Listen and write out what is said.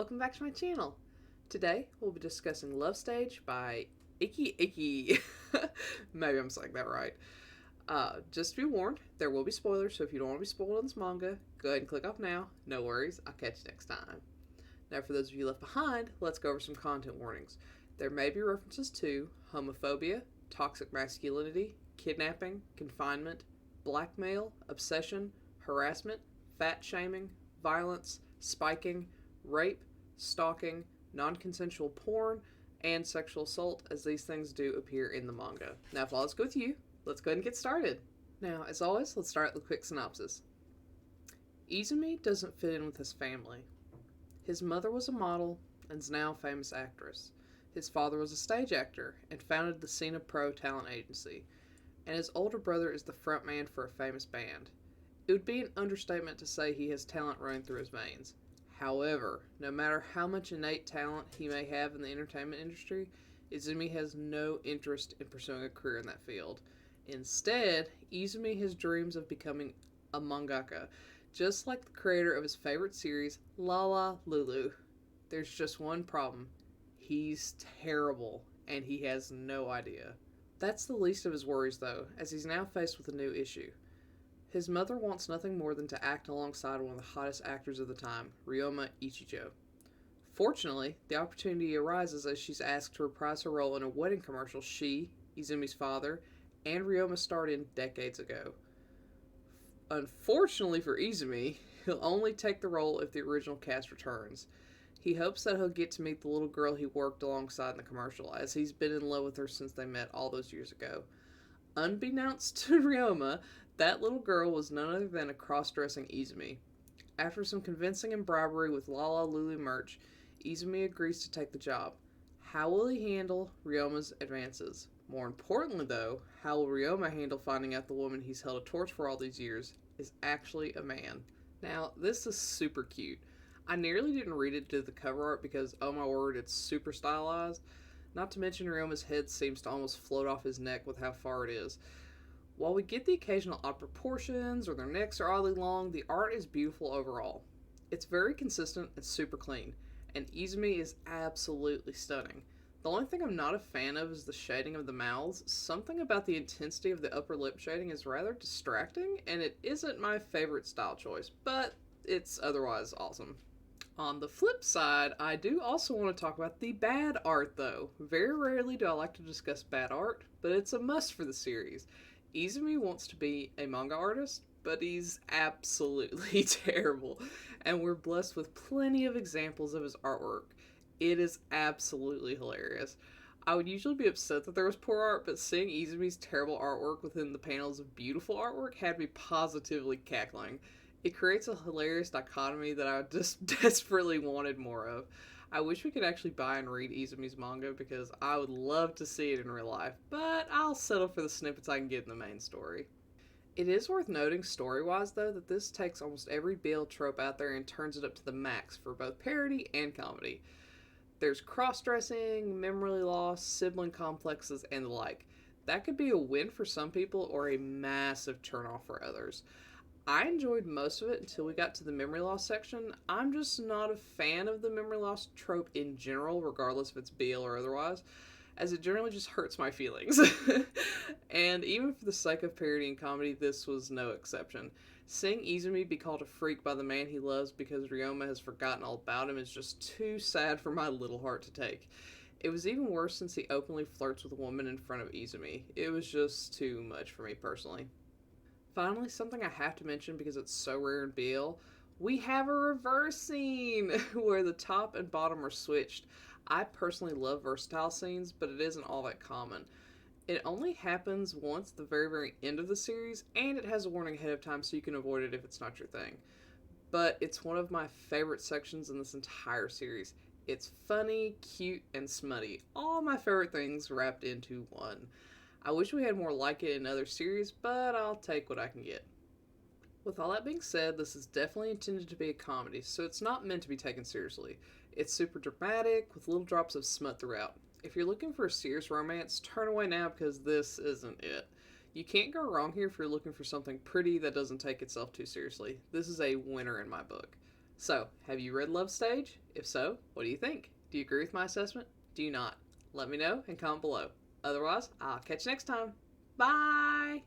welcome back to my channel. Today we'll be discussing Love Stage by Eiki Eiki. Maybe I'm saying that right. Just to be warned, there will be spoilers, so if you don't want to be spoiled on this manga, go ahead and click off now. No worries, I'll catch you next time. Now for those of you left behind, let's go over some content warnings. There may be references to homophobia, toxic masculinity, kidnapping, confinement, blackmail, obsession, harassment, fat shaming, violence, spiking, rape, stalking, non-consensual porn, and sexual assault, as these things do appear in the manga. Now, if all is good with you, let's go ahead and get started. Now, as always, let's start with a quick synopsis. Izumi doesn't fit in with his family. His mother was a model and is now a famous actress. His father was a stage actor and founded the Cena Pro talent agency, and his older brother is the frontman for a famous band. It would be an understatement to say he has talent running through his veins. However, no matter how much innate talent he may have in the entertainment industry, Izumi has no interest in pursuing a career in that field. Instead, Izumi has dreams of becoming a mangaka, just like the creator of his favorite series, La Lulu. There's just one problem. He's terrible, and he has no idea. That's the least of his worries, though, as he's now faced with a new issue. His mother wants nothing more than to act alongside one of the hottest actors of the time, Ryoma Ichijo. Fortunately, the opportunity arises as she's asked to reprise her role in a wedding commercial she, Izumi's father, and Ryoma starred in decades ago. Unfortunately for Izumi, he'll only take the role if the original cast returns. He hopes that he'll get to meet the little girl he worked alongside in the commercial, as he's been in love with her since they met all those years ago. Unbeknownst to Ryoma, that little girl was none other than a cross-dressing Izumi. After some convincing and bribery with La Lulu merch, Izumi agrees to take the job. How will he handle Ryoma's advances? More importantly, though, how will Ryoma handle finding out the woman he's held a torch for all these years is actually a man? Now, this is super cute. I nearly didn't read it to the cover art because, oh my word, it's super stylized. Not to mention Ryoma's head seems to almost float off his neck with how far it is. While we get the occasional odd proportions or their necks are oddly long, the art is beautiful overall. It's very consistent and super clean, and Izumi is absolutely stunning. The only thing I'm not a fan of is the shading of the mouths. Something about the intensity of the upper lip shading is rather distracting, and it isn't my favorite style choice, but it's otherwise awesome. On the flip side, I do also want to talk about the bad art, though. Very rarely do I like to discuss bad art, but it's a must for the series. Izumi wants to be a manga artist, but he's absolutely terrible, and we're blessed with plenty of examples of his artwork. It is absolutely hilarious. I would usually be upset that there was poor art, but seeing Izumi's terrible artwork within the panels of beautiful artwork had me positively cackling. It creates a hilarious dichotomy that I just desperately wanted more of. I wish we could actually buy and read Izumi's manga because I would love to see it in real life, but I'll settle for the snippets I can get in the main story. It is worth noting story-wise, though, that this takes almost every BL trope out there and turns it up to the max for both parody and comedy. There's cross-dressing, memory loss, sibling complexes, and the like. That could be a win for some people or a massive turnoff for others. I enjoyed most of it until we got to the memory loss section. I'm just not a fan of the memory loss trope in general, regardless if it's BL or otherwise, as it generally just hurts my feelings. And even for the sake of parody and comedy, this was no exception. Seeing Izumi be called a freak by the man he loves because Ryoma has forgotten all about him is just too sad for my little heart to take. It was even worse since he openly flirts with a woman in front of Izumi. It was just too much for me personally. Finally, something I have to mention because it's so rare in BL, we have a reverse scene where the top and bottom are switched. I personally love versatile scenes, but it isn't all that common. It only happens once at the very end of the series, and it has a warning ahead of time so you can avoid it if it's not your thing. But it's one of my favorite sections in this entire series. It's funny, cute, and smutty. All my favorite things wrapped into one. I wish we had more like it in other series, but I'll take what I can get. With all that being said, this is definitely intended to be a comedy, so it's not meant to be taken seriously. It's super dramatic, with little drops of smut throughout. If you're looking for a serious romance, turn away now because this isn't it. You can't go wrong here if you're looking for something pretty that doesn't take itself too seriously. This is a winner in my book. So, have you read Love Stage? If so, what do you think? Do you agree with my assessment? Do you not? Let me know and comment below. Otherwise, I'll catch you next time. Bye!